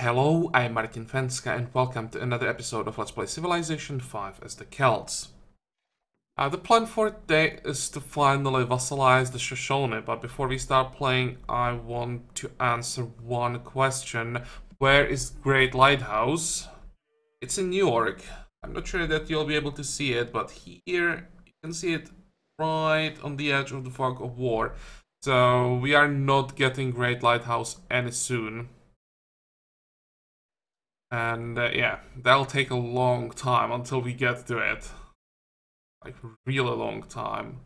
Hello, I'm Martin Fencka and welcome to another episode of Let's Play Civilization 5 as the Celts. The plan for today is to finally vassalize the Shoshone, but before we start playing, I want to answer one question. Where is Great Lighthouse? It's in New York. I'm not sure that you'll be able to see it, but here you can see it right on the edge of the fog of war. So we are not getting Great Lighthouse any soon. And yeah, that'll take a long time until we get to it. Like, really long time.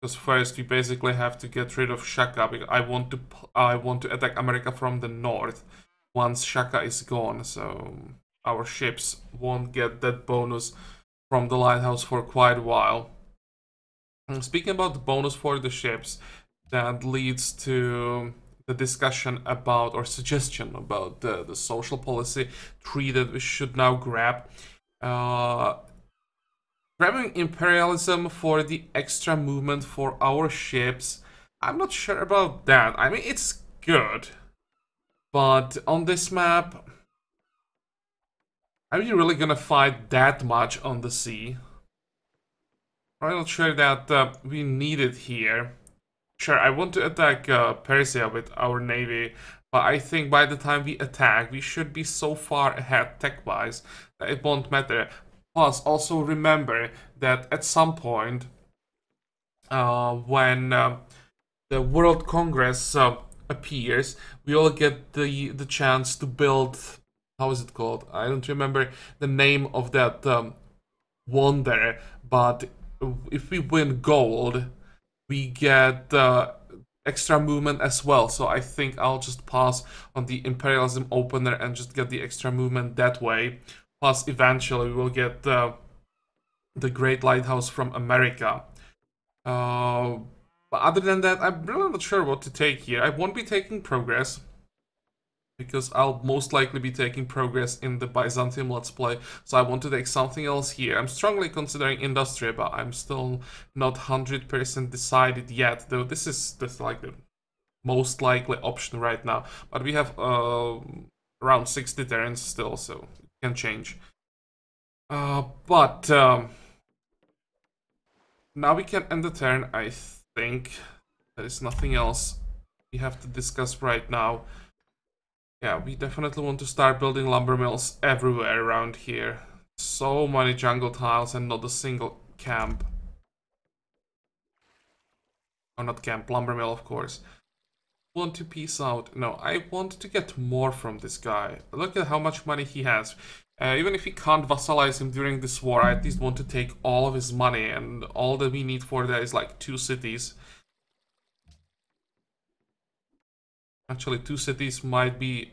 Because first we basically have to get rid of Shaka, because I want to attack America from the north once Shaka is gone, so our ships won't get that bonus from the lighthouse for quite a while. And speaking about the bonus for the ships, that leads to the discussion about, or suggestion about the social policy tree that we should now grab. Grabbing imperialism for the extra movement for our ships, I'm not sure about that. I mean, it's good, but on this map, are we really gonna fight that much on the sea? I'm not sure that we need it here. Sure, I want to attack Persia with our navy, but I think by the time we attack, we should be so far ahead tech-wise that it won't matter. Plus, also remember that at some point, when the World Congress appears, we all get the chance to build. How is it called? I don't remember the name of that wonder. But if we win gold, we get extra movement as well. So I think I'll just pass on the imperialism opener and just get the extra movement that way. Plus, eventually, we will get the Great Lighthouse from America. But other than that, I'm really not sure what to take here. I won't be taking progress, because I'll most likely be taking progress in the Byzantium Let's Play. So I want to take something else here. I'm strongly considering industry, but I'm still not 100% decided yet. Though this is like the most likely option right now. But we have around 60 turns still, so it can change. But now we can end the turn, I think. There is nothing else we have to discuss right now. Yeah, we definitely want to start building lumber mills everywhere around here. So many jungle tiles and not a single camp. Oh, not camp, lumber mill, of course. Want to peace out? No, I want to get more from this guy. Look at how much money he has. Even if we can't vassalize him during this war, I at least want to take all of his money, and all that we need for that is like 2 cities. Actually, 2 cities might be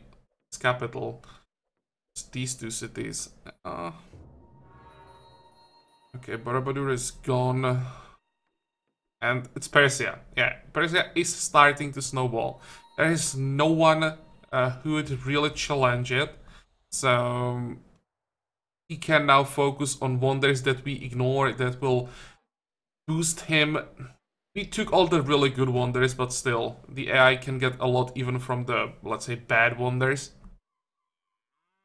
his capital. It's these 2 cities. Okay, Borobudur is gone. And it's Persia. Yeah, Persia is starting to snowball. There is no one who would really challenge it. So he can now focus on wonders that we ignore, that will boost him. We took all the really good wonders, but still, the AI can get a lot even from the, let's say, bad wonders.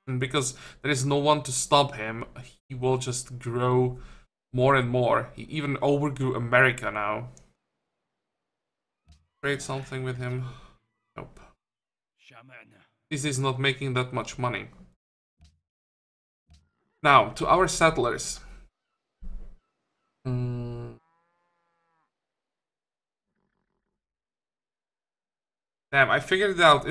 And because there is no one to stop him, he will just grow more and more. He even overgrew America now. Trade something with him. Nope. This is not making that much money. Now, to our settlers. Damn, I figured it out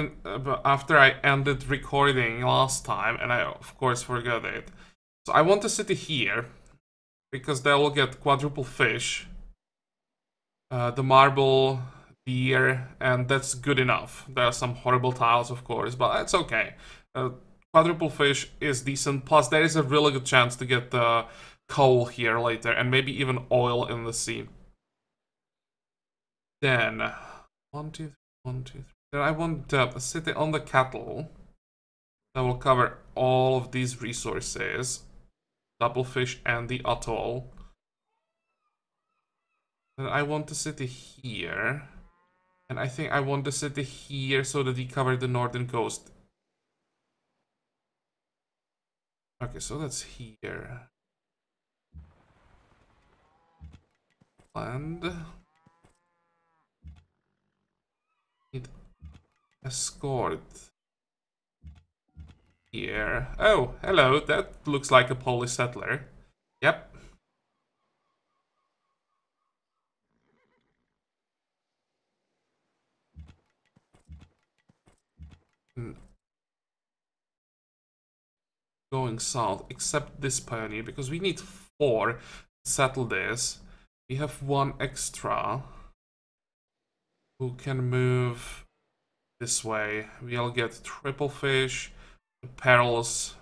after I ended recording last time, and I of course forgot it. So I want a city here, because they will get quadruple fish, the marble, deer, and that's good enough. There are some horrible tiles, of course, but it's okay. Quadruple fish is decent, plus there is a really good chance to get the coal here later, and maybe even oil in the sea. Then, 1, 2, 3, 1, 2, 3. Then I want a city on the cattle that will cover all of these resources. Double fish and the atoll. Then I want a city here. And I think I want the city here so that we cover the northern coast. Okay, so that's here. Land. Need escort. Here. Oh, hello. That looks like a Polish settler. Yep. Going south, except this pioneer, because we need 4 to settle this. We have 1 extra who can move this way. We'll get triple fish, pearls,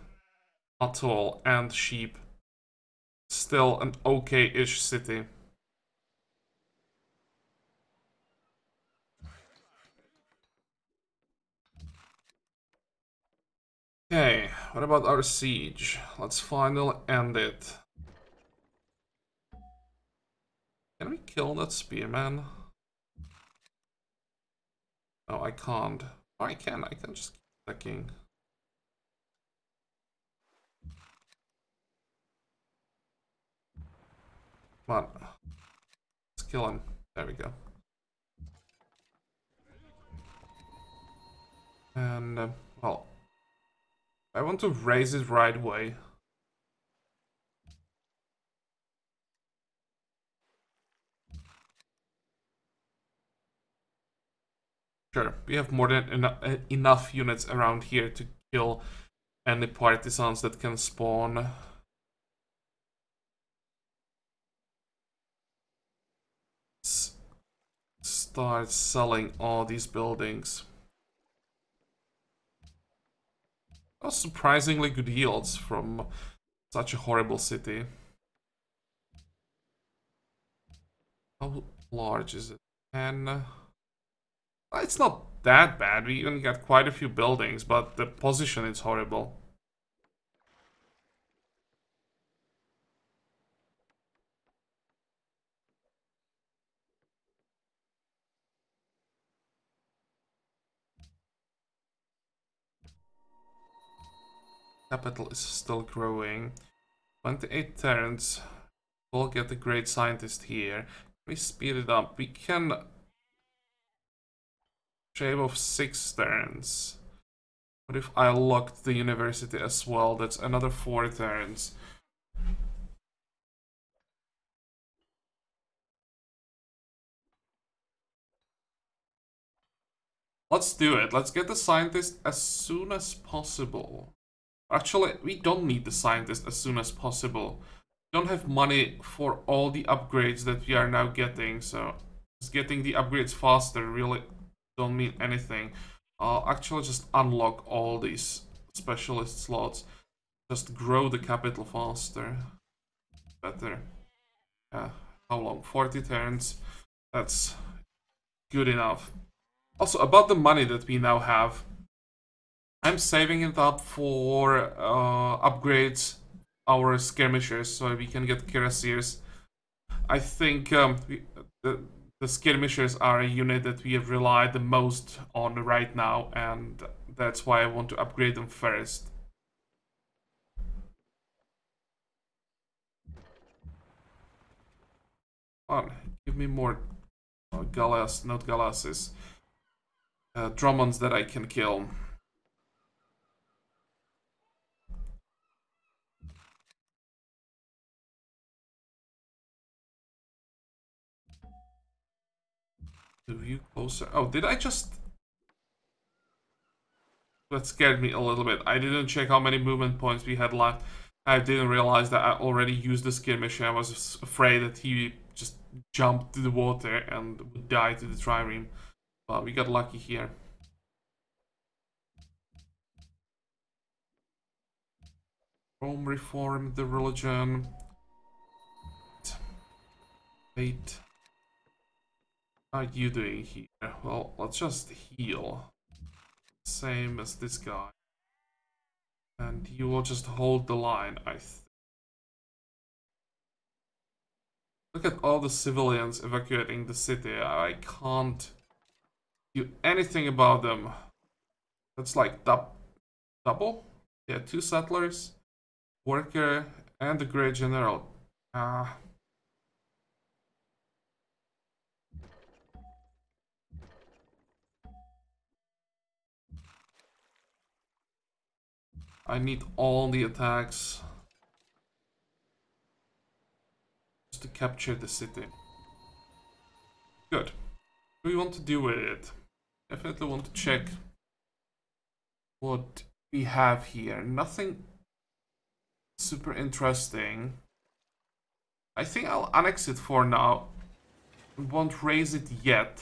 atoll, and sheep. Still an okay-ish city. Okay, what about our siege? Let's finally end it. Can we kill that spearman? No, I can't. Oh, I can just keep attacking. Come on. Let's kill him. There we go. And, well, I want to raise it right away. Sure, we have more than enough units around here to kill any partisans that can spawn. Let's start selling all these buildings. Oh, surprisingly good yields from such a horrible city. How large is it? 10. It's not that bad. We even got quite a few buildings, but the position is horrible. Capital is still growing. 28 turns. We'll get a great scientist here. We speed it up. We can shave off 6 turns. What if I locked the university as well? That's another 4 turns. Let's do it. Let's get the scientist as soon as possible. Actually, we don't need the scientist as soon as possible. We don't have money for all the upgrades that we are now getting, so just getting the upgrades faster really don't mean anything. Actually, just unlock all these specialist slots. Just grow the capital faster. Better. Yeah, how long? 40 turns. That's good enough. Also, about the money that we now have, I'm saving it up for upgrades our skirmishers so we can get cuirassiers. I think the skirmishers are a unit that we have relied the most on right now, and that's why I want to upgrade them first. Come on, give me more Galas, not Galasses. Drummonds that I can kill. Move you closer. Oh, did I just... That scared me a little bit. I didn't check how many movement points we had left. I didn't realize that I already used the skirmisher. I was afraid that he just jumped to the water and would die to the trireme. But we got lucky here. Rome reformed the religion. Wait. What are you doing here? Well, let's just heal. Same as this guy. And you will just hold the line, I think. Look at all the civilians evacuating the city. I can't do anything about them. That's like double? Yeah, 2 settlers, worker, and the great general. I need all the attacks just to capture the city. Good. What do we want to do with it? Definitely want to check what we have here. Nothing super interesting. I think I'll annex it for now. Won't raise it yet.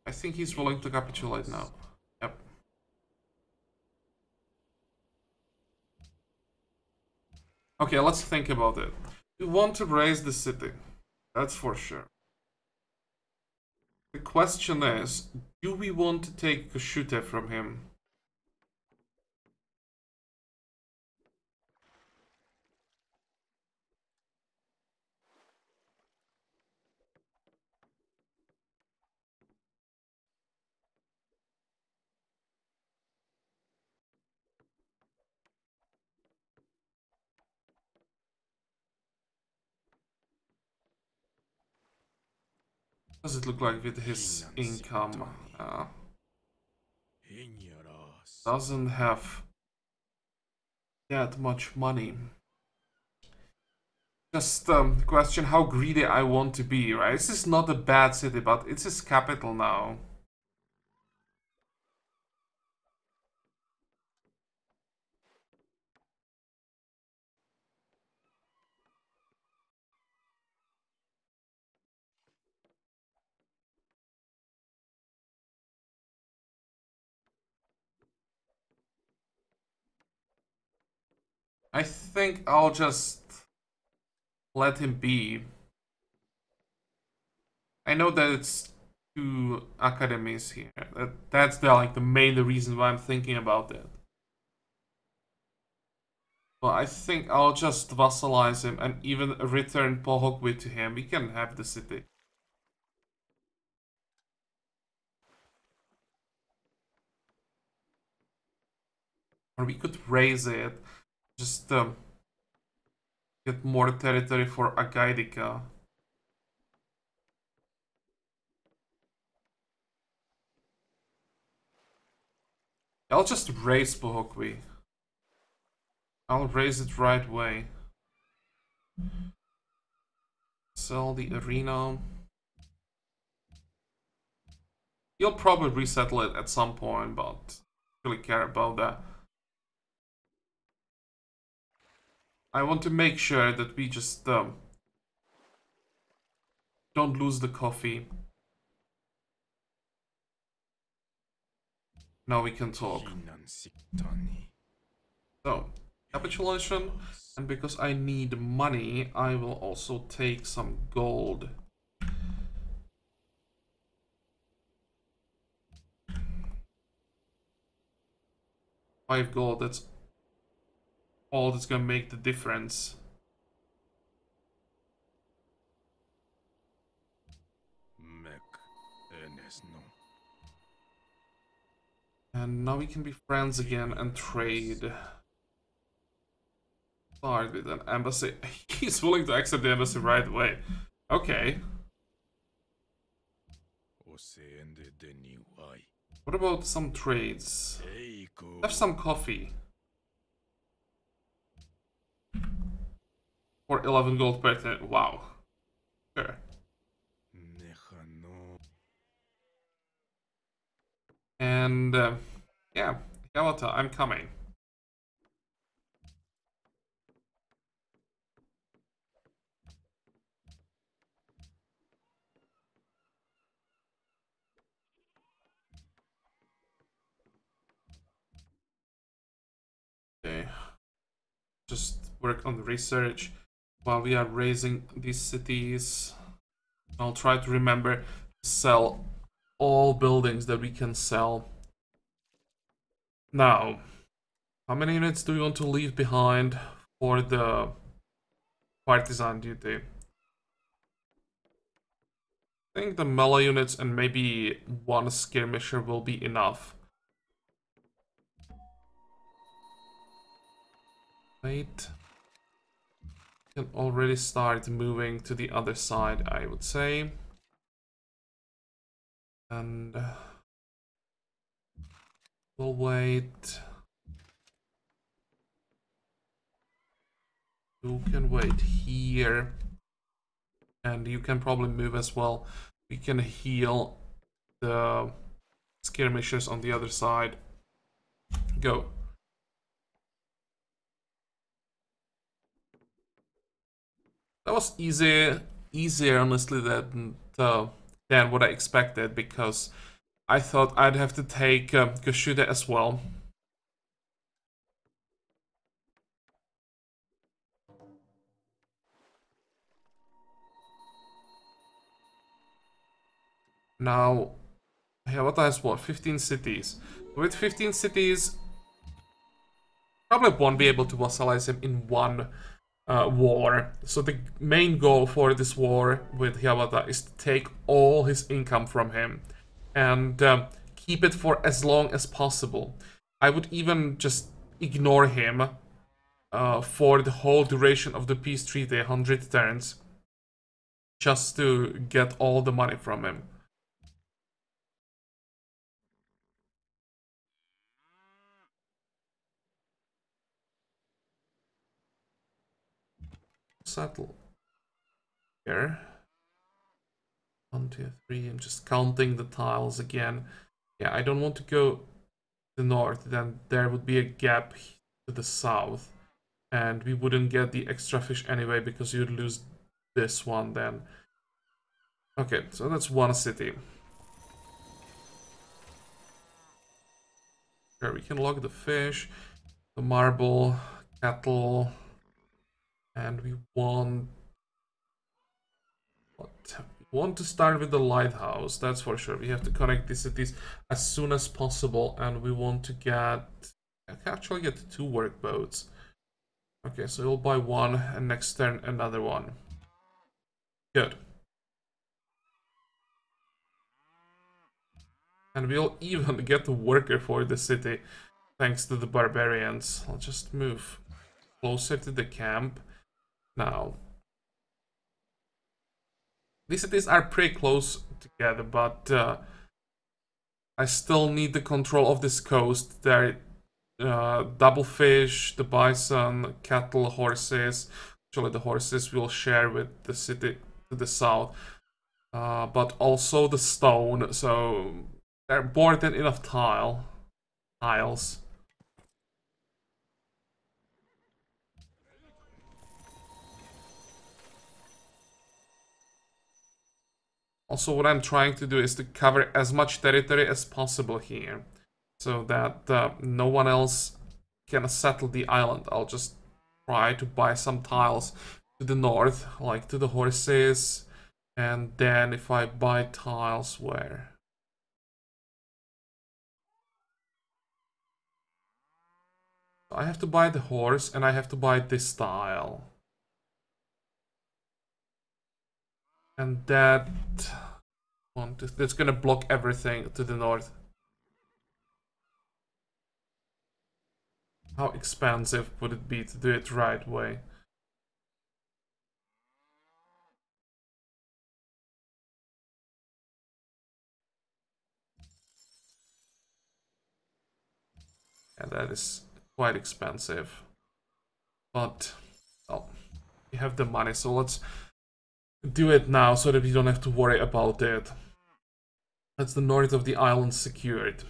I think he's willing to capitulate now. Yep. Okay, let's think about it. We want to raise the city. That's for sure. The question is, do we want to take Kashute from him? What does it look like with his income? Doesn't have that much money. Just question how greedy I want to be, right? This is not a bad city, but it's his capital now. I think I'll just let him be. I know that it's 2 academies here. That's the main reason why I'm thinking about it. But I think I'll just vassalize him and even return Pohokwi to him. We can have the city. Or we could raise it. Just get more territory for Agaidika. I'll just raise Pohokwi. I'll raise it right away. Sell the arena. You'll probably resettle it at some point, but I don't really care about that. I want to make sure that we just don't lose the coffee. Now we can talk. So, capitulation, and because I need money, I will also take some gold. Five gold, that's all that's gonna make the difference. And now we can be friends again and trade. Start with an embassy. He's willing to accept the embassy right away. Okay. What about some trades? Have some coffee. For 11 gold per turn. Wow. Sure. And yeah, Hiawatha, I'm coming. Okay. Just work on the research while we are raising these cities. I'll try to remember to sell all buildings that we can sell. Now, How many units do you want to leave behind for the partisan duty? I think the melee units and maybe one skirmisher will be enough. Wait. Can already start moving to the other side, I would say. And we'll wait. You can wait here. And you can probably move as well. We can heal the skirmishers on the other side. Go. That was easier honestly than what I expected, because I thought I'd have to take Koshuda as well. Now, Hiawatha has what? 15 cities. With 15 cities, probably won't be able to vassalize him in one war. So the main goal for this war with Hiawatha is to take all his income from him and keep it for as long as possible. I would even just ignore him for the whole duration of the peace treaty, 100 turns, just to get all the money from him. Settle here. 1, 2, 3. I'm just counting the tiles again. Yeah, I don't want to go to the north, then there would be a gap to the south. And we wouldn't get the extra fish anyway, because you'd lose this one then. Okay, so that's one city. Sure, we can log the fish, the marble, cattle, and we want... what? We want to start with the lighthouse, that's for sure. We have to connect these cities as soon as possible, and we want to get... I can actually get 2 workboats. Okay, so we'll buy one, and next turn another one. Good. And we'll even get a worker for the city, thanks to the barbarians. I'll just move closer to the camp. Now, these cities are pretty close together, but I still need the control of this coast. There, double fish, the bison, cattle, horses. Actually, the horses we'll share with the city to the south, but also the stone. So they're more than enough tiles. Also, what I'm trying to do is to cover as much territory as possible here, so that no one else can settle the island. I'll just try to buy some tiles to the north, like to the horses, and then if I buy tiles, where? I have to buy the horse, and I have to buy this tile. And that's gonna block everything to the north. How expensive would it be to do it right way? And that is quite expensive. But, well, we have the money, so let's do it now so that we don't have to worry about it. That's the north of the island secured.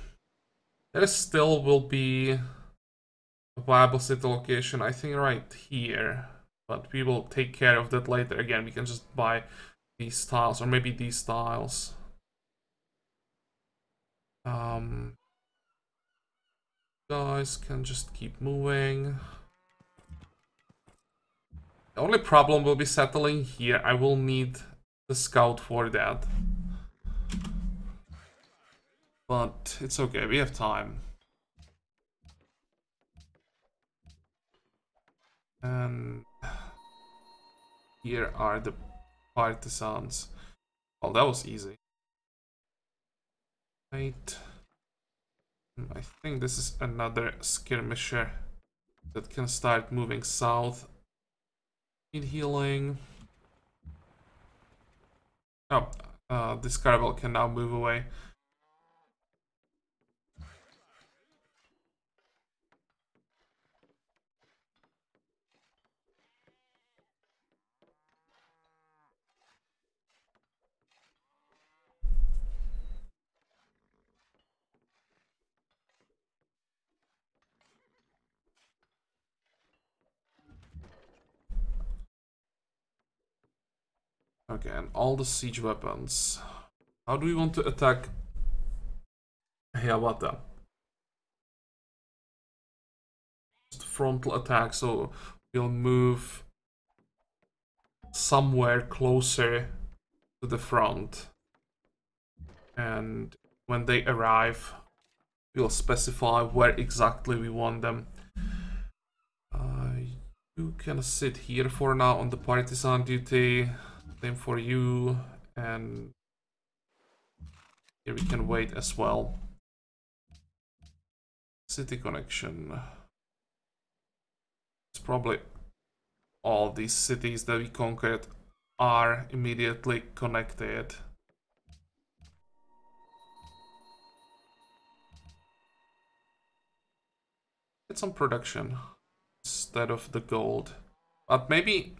There still will be a viable city location, I think right here. But we will take care of that later. Again, we can just buy these tiles, or maybe these tiles. Guys can just keep moving. The only problem will be settling here. I will need the scout for that. But it's okay, we have time. And here are the partisans. Well, that was easy. Right. I think this is another skirmisher that can start moving south. Need healing. Oh, this caravel can now move away. Okay, and all the siege weapons. How do we want to attack Hiawatha? Just frontal attack, so we'll move somewhere closer to the front. And when they arrive, we'll specify where exactly we want them. You can sit here for now on the partisan duty. Same for you. And here we can wait as well. City connection. It's probably all these cities that we conquered are immediately connected. Get some production instead of the gold. But maybe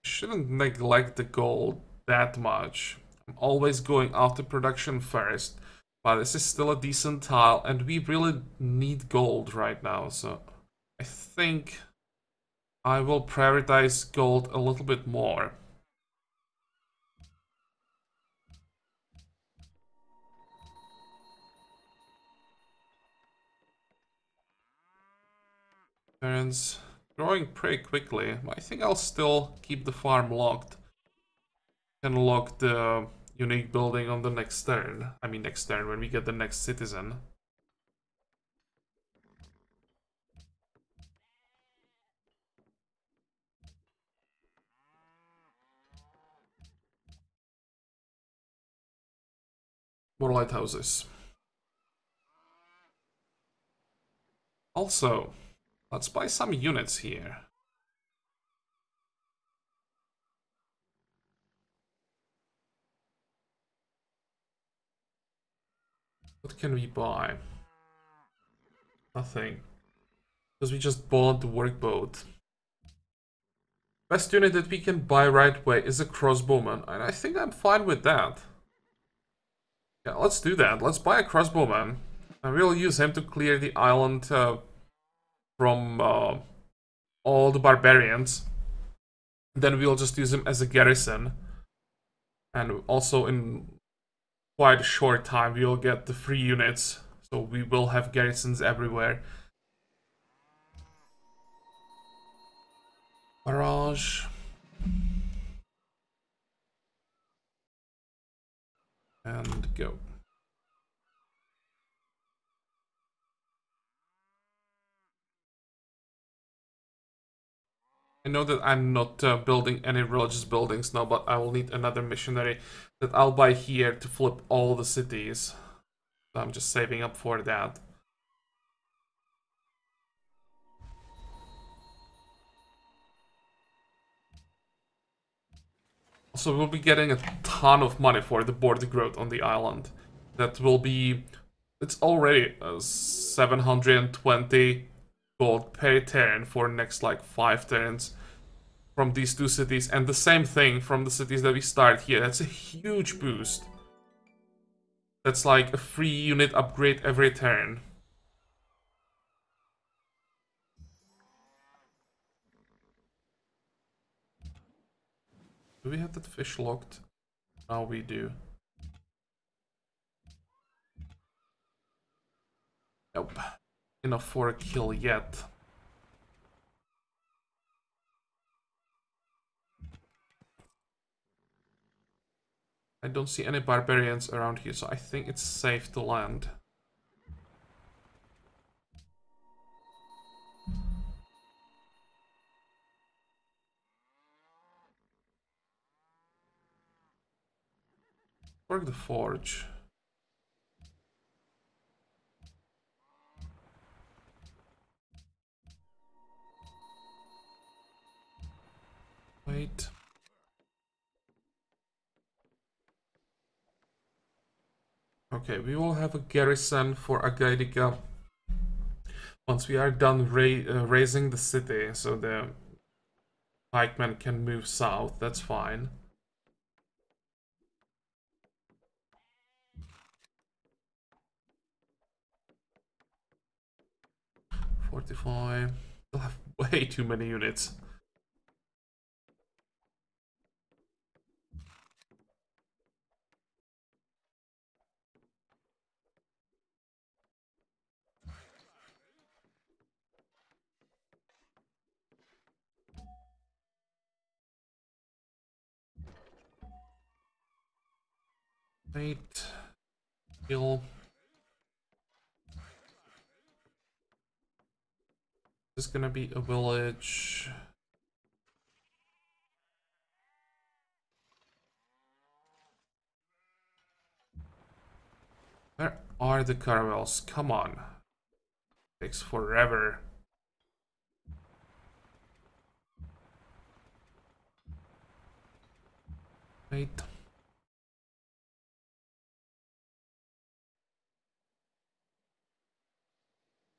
shouldn't neglect the gold that much. I'm always going after production first, but this is still a decent tile and we really need gold right now, so I think I will prioritize gold a little bit more. Turns growing pretty quickly. I think I'll still keep the farm locked. Can lock the unique building on the next turn. I mean next turn when we get the next citizen. More lighthouses. Also, let's buy some units here. What can we buy? Nothing. Because we just bought the workboat. Best unit that we can buy right away is a crossbowman, and I think I'm fine with that. Yeah, let's do that. Let's buy a crossbowman. And we'll use him to clear the island from all the barbarians. Then we'll just use him as a garrison. And also in quite a short time we'll get the free units. So we will have garrisons everywhere. Barrage. And go. I know that I'm not building any religious buildings now, but I will need another missionary that I'll buy here to flip all the cities. So I'm just saving up for that. So we'll be getting a ton of money for the border growth on the island. That will be... It's already 720 gold per turn for next like 5 turns from these two cities. And the same thing from the cities that we start here. That's a huge boost. That's like a free unit upgrade every turn. Do we have that fish locked? Now we do. Nope. Enough for a kill yet. I don't see any barbarians around here, so I think it's safe to land. Work the forge. Wait. Okay, we will have a garrison for Agaidica once we are done raising the city, so the pikemen can move south. That's fine. Fortify. We'll have way too many units. Wait. Kill. This is gonna be a village. Where are the caravels? Come on. Takes forever. Wait.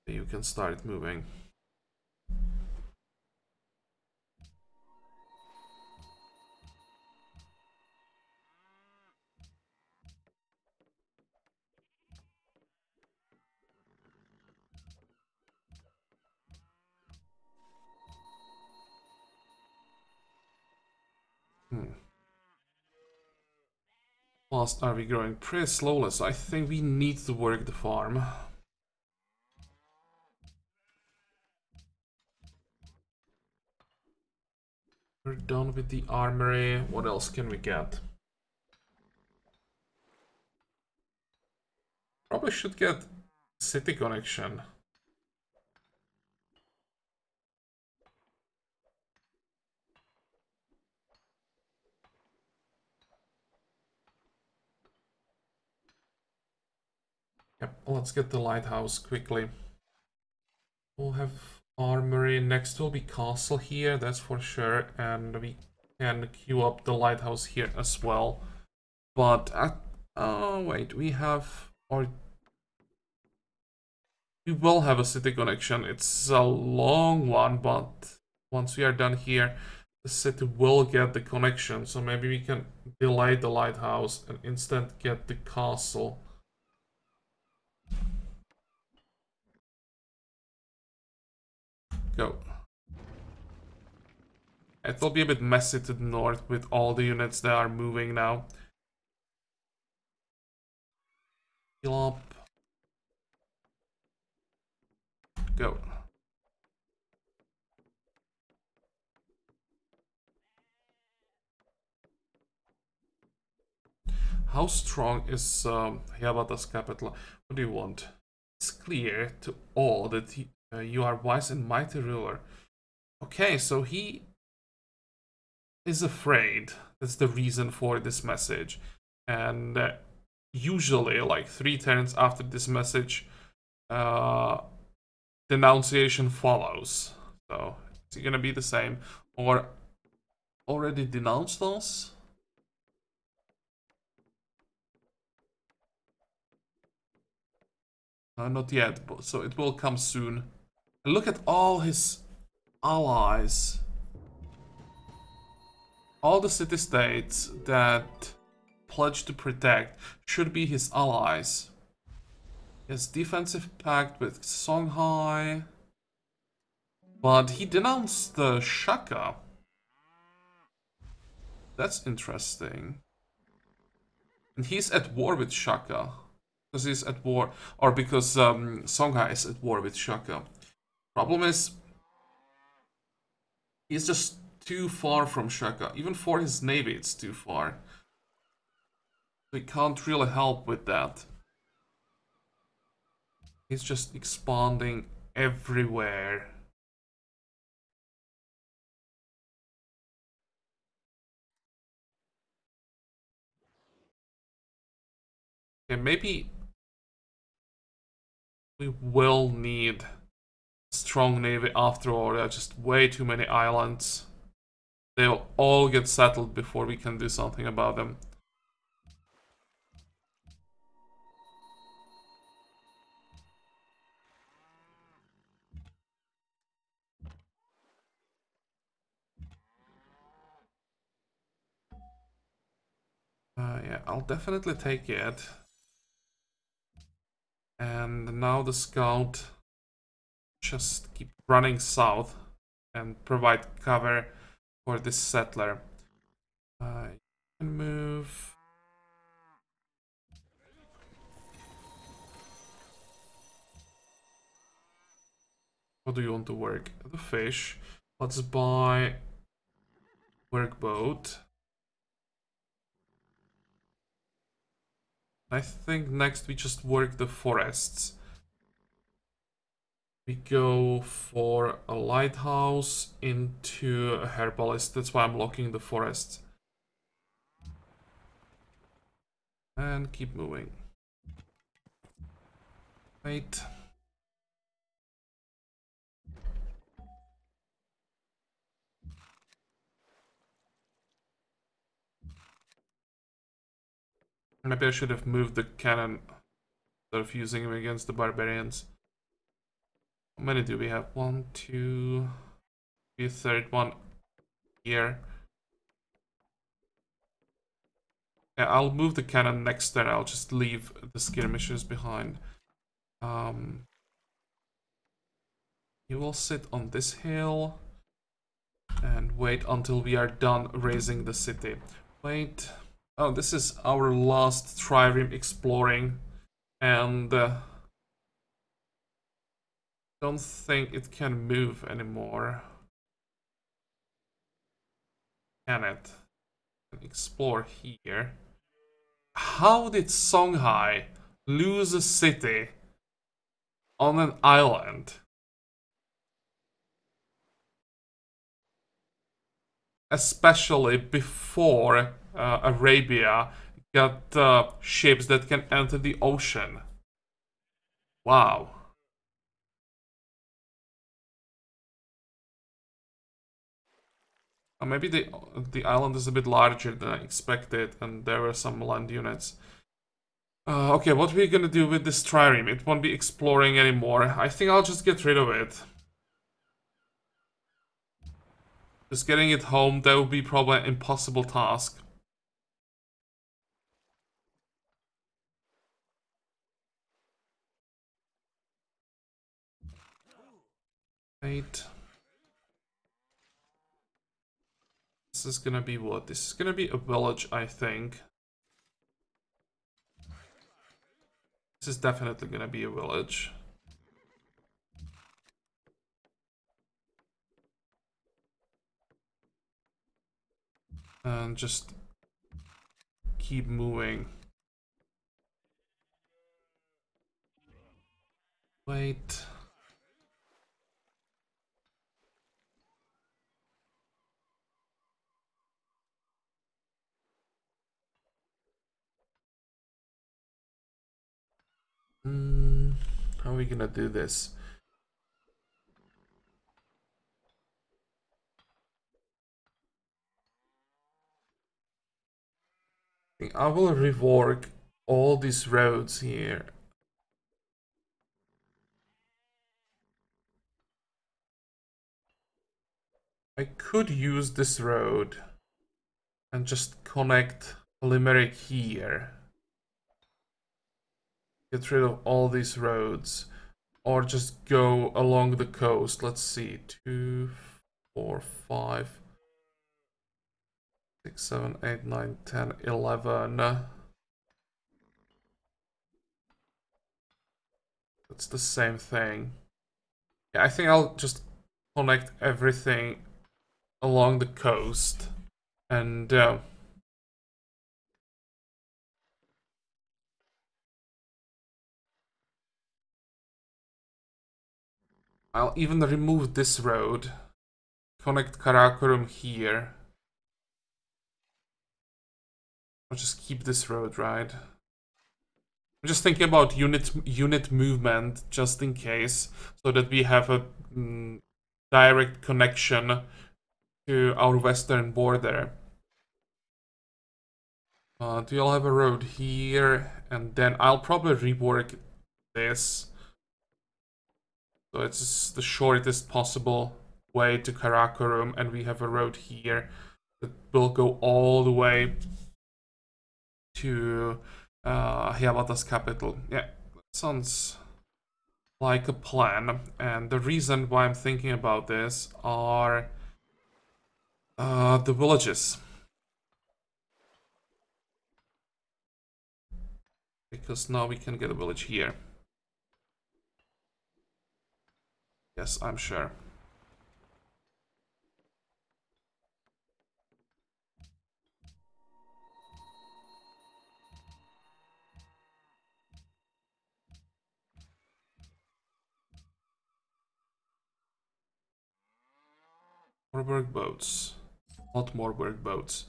You can start moving. Fast are we growing? Pretty slowly, so I think we need to work the farm. We're done with the armory. What else can we get? Probably should get city connection. Yep, let's get the lighthouse quickly. We'll have armory. Next will be castle here, that's for sure. And we can queue up the lighthouse here as well. But oh wait, we have we will have a city connection. It's a long one, but once we are done here, the city will get the connection. So maybe we can delay the lighthouse and instead get the castle. Go. It will be a bit messy to the north with all the units that are moving now. Heal up. Go. How strong is Hiawatha's capital? What do you want? It's clear to all that you are wise and mighty ruler. Okay, so he is afraid. That's the reason for this message. And usually, like 3 turns after this message, denunciation follows. So, is it gonna be the same? Or already denounced us? Not yet, but so it will come soon. And look at all his allies. All the city-states that pledge to protect should be his allies. His defensive pact with Songhai. But he denounced the Shaka. That's interesting. And he's at war with Shaka. Because he's at war, or because Songhai is at war with Shaka. Problem is, he's just too far from Shaka. Even for his navy, it's too far. We can't really help with that. He's just expanding everywhere. Okay, maybe we will need a strong navy after all. There are just way too many islands. They'll all get settled before we can do something about them. Yeah, I'll definitely take it. And now the scout just keep running south and provide cover for this settler. You can move. What do you want to work? The fish. Let's buy workboat. I think next we just work the forests. We go for a lighthouse into a herbalist. That's why I'm locking the forests. And keep moving. Wait. Maybe I should have moved the cannon instead of using them against the barbarians. How many do we have? 1, 2, a third one here. Yeah, I'll move the cannon next turn. I'll just leave the skirmishers behind. You will sit on this hill and wait until we are done raising the city. Wait. Oh, this is our last trireme exploring, and don't think it can move anymore. Can it? Explore here. How did Songhai lose a city on an island? Especially before Arabia got ships that can enter the ocean. Wow. Maybe the island is a bit larger than I expected, and there were some land units. Okay, what are we gonna do with this trireme? It won't be exploring anymore. I think I'll just get rid of it. Just getting it home, that would be probably an impossible task. Wait. This is gonna be what? This is gonna be a village, I think. This is definitely gonna be a village. And just keep moving. Wait. How are we gonna do this? I will rework all these roads here. I could use this road and just connect Limerick here. Get rid of all these roads. Or just go along the coast. Let's see. 2, 4, 5, 6, 7, 8, 9, 10, 11. That's the same thing. Yeah, I think I'll just connect everything along the coast. And I'll even remove this road. Connect Karakorum here. I'll just keep this road, right? I'm just thinking about unit movement, just in case, so that we have a direct connection to our western border. Do you all have a road here? And then I'll probably rework this. So it's the shortest possible way to Karakorum, and we have a road here that will go all the way to Hiawatha's capital. Yeah, that sounds like a plan. And the reason why I'm thinking about this are the villages. Because now we can get a village here. Yes, I'm sure. More workboats. A lot more workboats.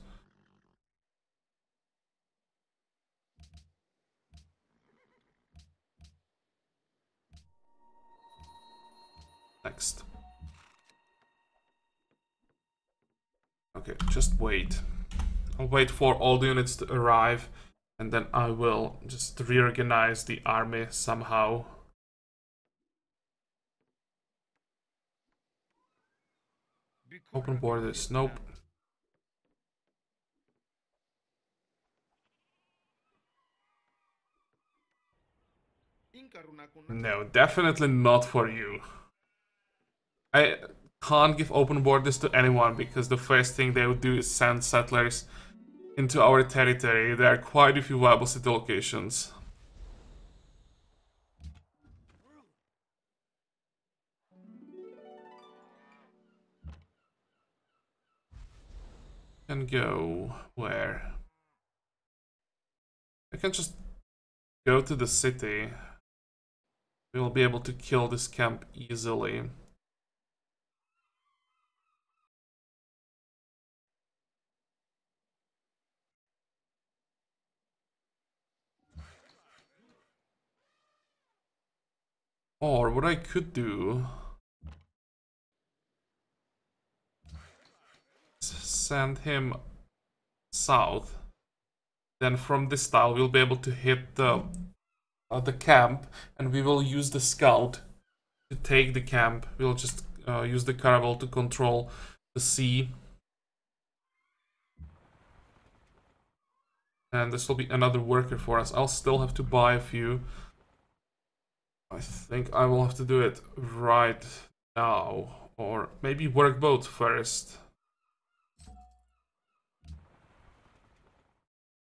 Next. Okay, just wait. I'll wait for all the units to arrive, and then I will just reorganize the army somehow. Open borders, nope. No, definitely not for you. I can't give open borders to anyone because the first thing they would do is send settlers into our territory. There are quite a few viable city locations. Can go where? I can just go to the city. We'll be able to kill this camp easily. Or what I could do is send him south. Then from this tile we'll be able to hit the camp, and we will use the scout to take the camp. We'll just use the caravel to control the sea. And this will be another worker for us. I'll still have to buy a few. I think I will have to do it right now. Or maybe workboat first.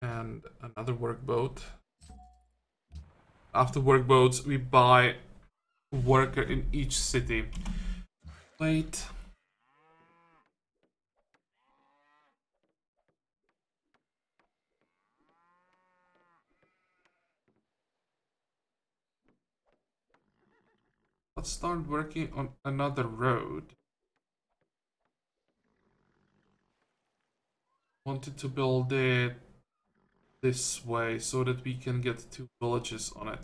And another workboat. After workboats, we buy a worker in each city. Wait. Let's start working on another road. Wanted to build it this way so that we can get 2 villages on it.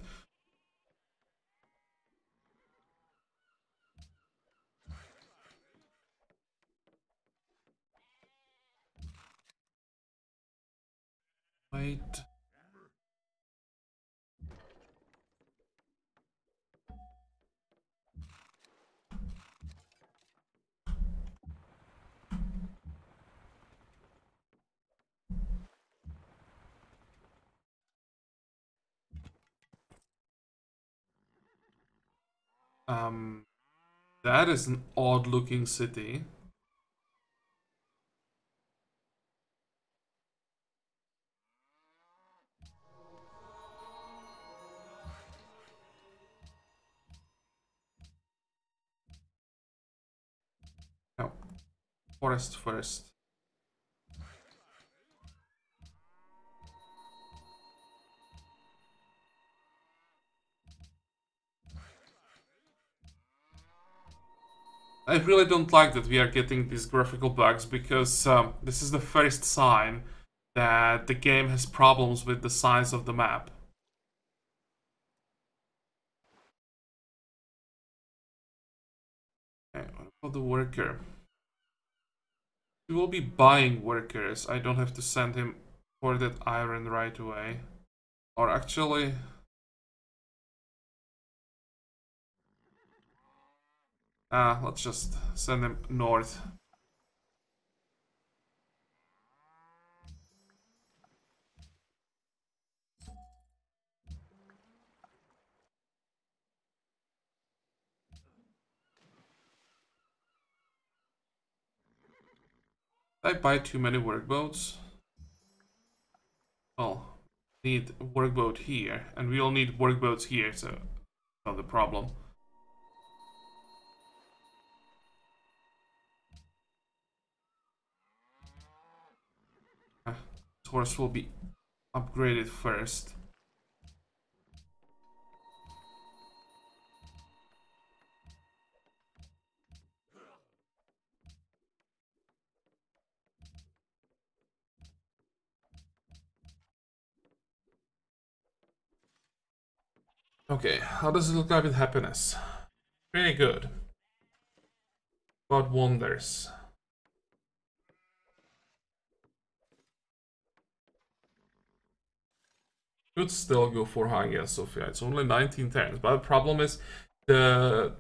Wait. That is an odd looking city. No, forest first. I really don't like that we are getting these graphical bugs, because this is the first sign that the game has problems with the size of the map. Okay, what about the worker? We will be buying workers. I don't have to send him for that iron right away. Or actually... let's just send him north. Did I buy too many workboats? Well, need a workboat here, and we all need workboats here, so not the problem. This horse will be upgraded first. Okay, how does it look like with happiness? Pretty good. About wonders. Could still go for Hagia Sophia. It's only 19 turns, but the problem is the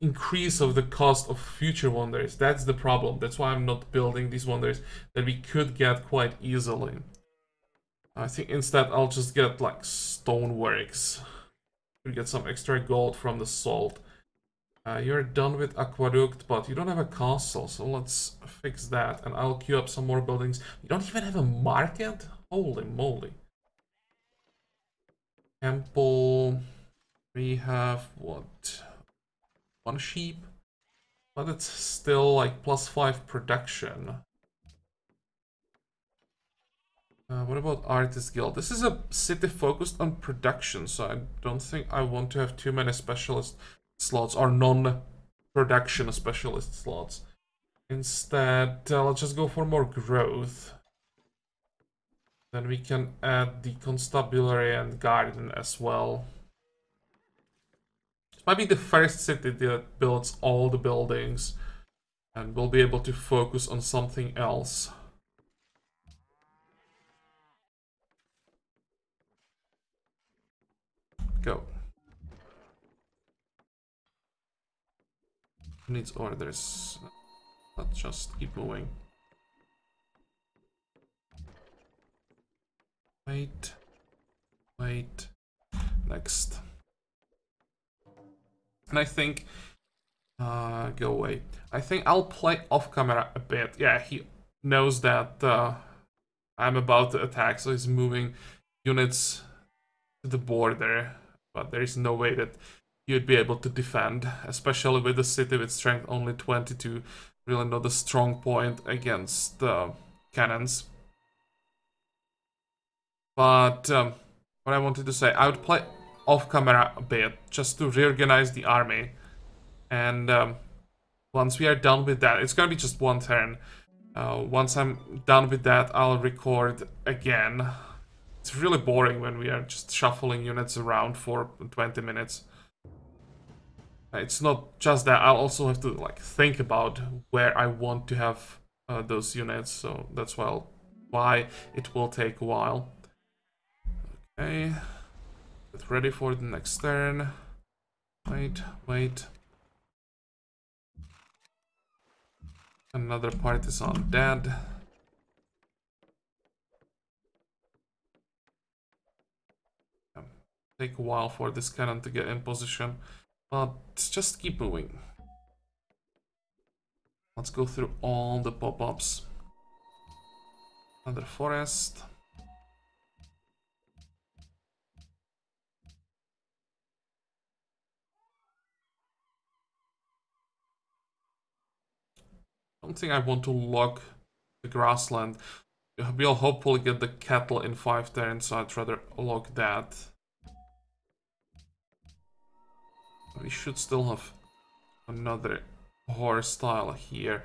increase of the cost of future wonders. That's the problem. That's why I'm not building these wonders that we could get quite easily. I think instead I'll just get like stoneworks. We get some extra gold from the salt. You're done with aqueduct, but you don't have a castle, so let's fix that. And I'll queue up some more buildings. You don't even have a market? Holy moly. Temple. We have what? One sheep? But it's still like +5 production. What about Artist Guild? This is a city focused on production, so I don't think I want to have too many specialist slots or non-production specialist slots. Instead, let's just go for more growth. Then we can add the constabulary and garden as well. It might be the first city that builds all the buildings, and we'll be able to focus on something else. Go. Needs orders. Let's just keep moving. Wait. Wait. Next. And I think... go away. I think I'll play off camera a bit. Yeah, he knows that I'm about to attack, so he's moving units to the border. But there is no way that you'd be able to defend, especially with a city with strength only 22. Really not a strong point against cannons. But what I wanted to say, I would play off camera a bit just to reorganize the army. And once we are done with that, it's gonna be just one turn. Once I'm done with that, I'll record again. It's really boring when we are just shuffling units around for 20 minutes. It's not just that, I'll also have to like think about where I want to have those units, so that's why it will take a while. Okay, get ready for the next turn. Wait, wait. Another partisan dead. Take a while for this cannon to get in position, but just keep moving. Let's go through all the pop-ups. Another forest. I don't think I want to log the grassland. We'll hopefully get the cattle in 5 turns, so I'd rather log that. We should still have another horse tile here.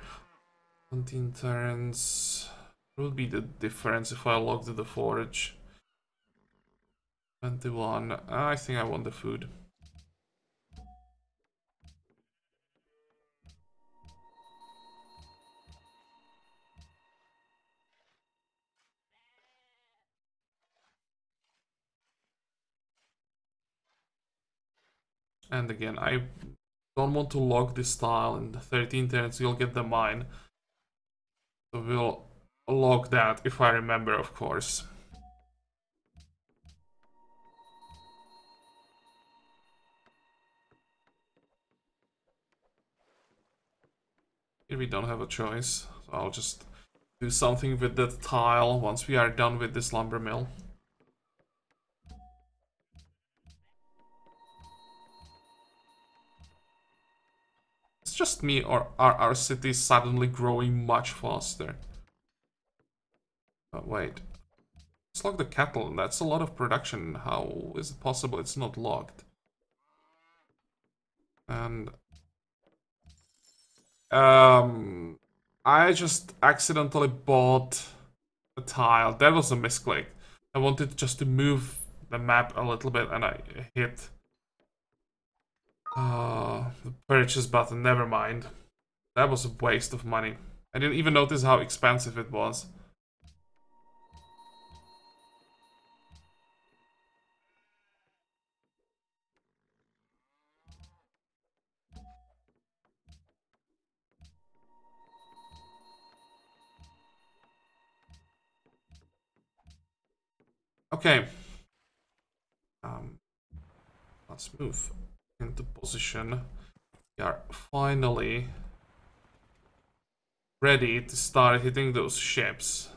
17 turns. What would be the difference if I logged the forage? 21. I think I want the food. And again, I don't want to log this tile. In 13 turns, you'll get the mine. So we'll log that if I remember, of course. Here we don't have a choice. So I'll just do something with that tile once we are done with this lumber mill. It's just me, or are our cities suddenly growing much faster? Oh, wait. Let's log the cattle. That's a lot of production. How is it possible it's not logged? And I just accidentally bought a tile. That was a misclick. I wanted just to move the map a little bit and I hit the purchase button. Never mind. That was a waste of money. I didn't even notice how expensive it was. Okay. Let's move into position. We are finally ready to start hitting those ships.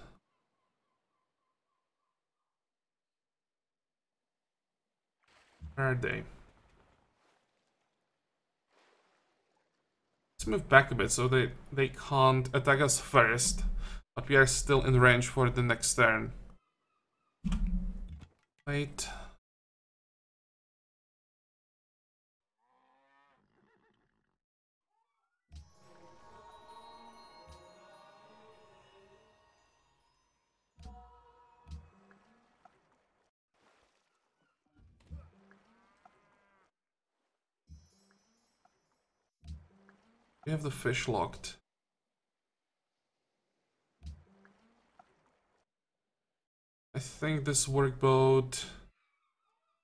Where are they? Let's move back a bit so they can't attack us first. But we are still in range for the next turn. Wait. We have the fish locked. I think this workboat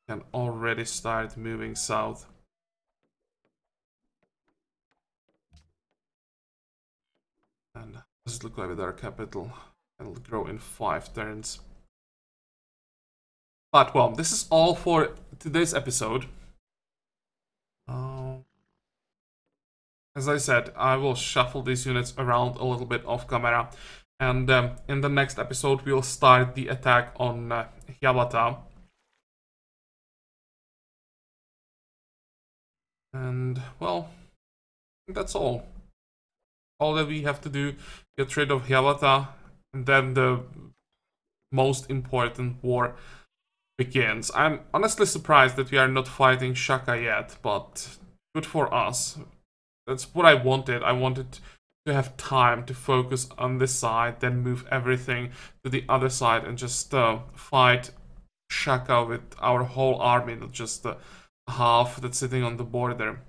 can already start moving south. And how does it look like with our capital? It'll grow in 5 turns. But well, this is all for today's episode. As I said, I will shuffle these units around a little bit off camera. And in the next episode, we'll start the attack on Hiawatha. And, well, that's all. All that we have to do, get rid of Hiawatha, and then the most important war begins. I'm honestly surprised that we are not fighting Shaka yet, but good for us. That's what I wanted. I wanted to have time to focus on this side, then move everything to the other side and just fight Shaka with our whole army, not just the half that's sitting on the border.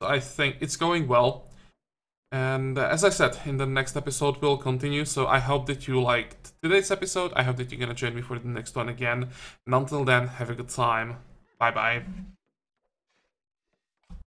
So I think it's going well. And as I said, in the next episode we'll continue, so I hope that you liked today's episode. I hope that you're gonna join me for the next one again. And until then, have a good time. Bye bye.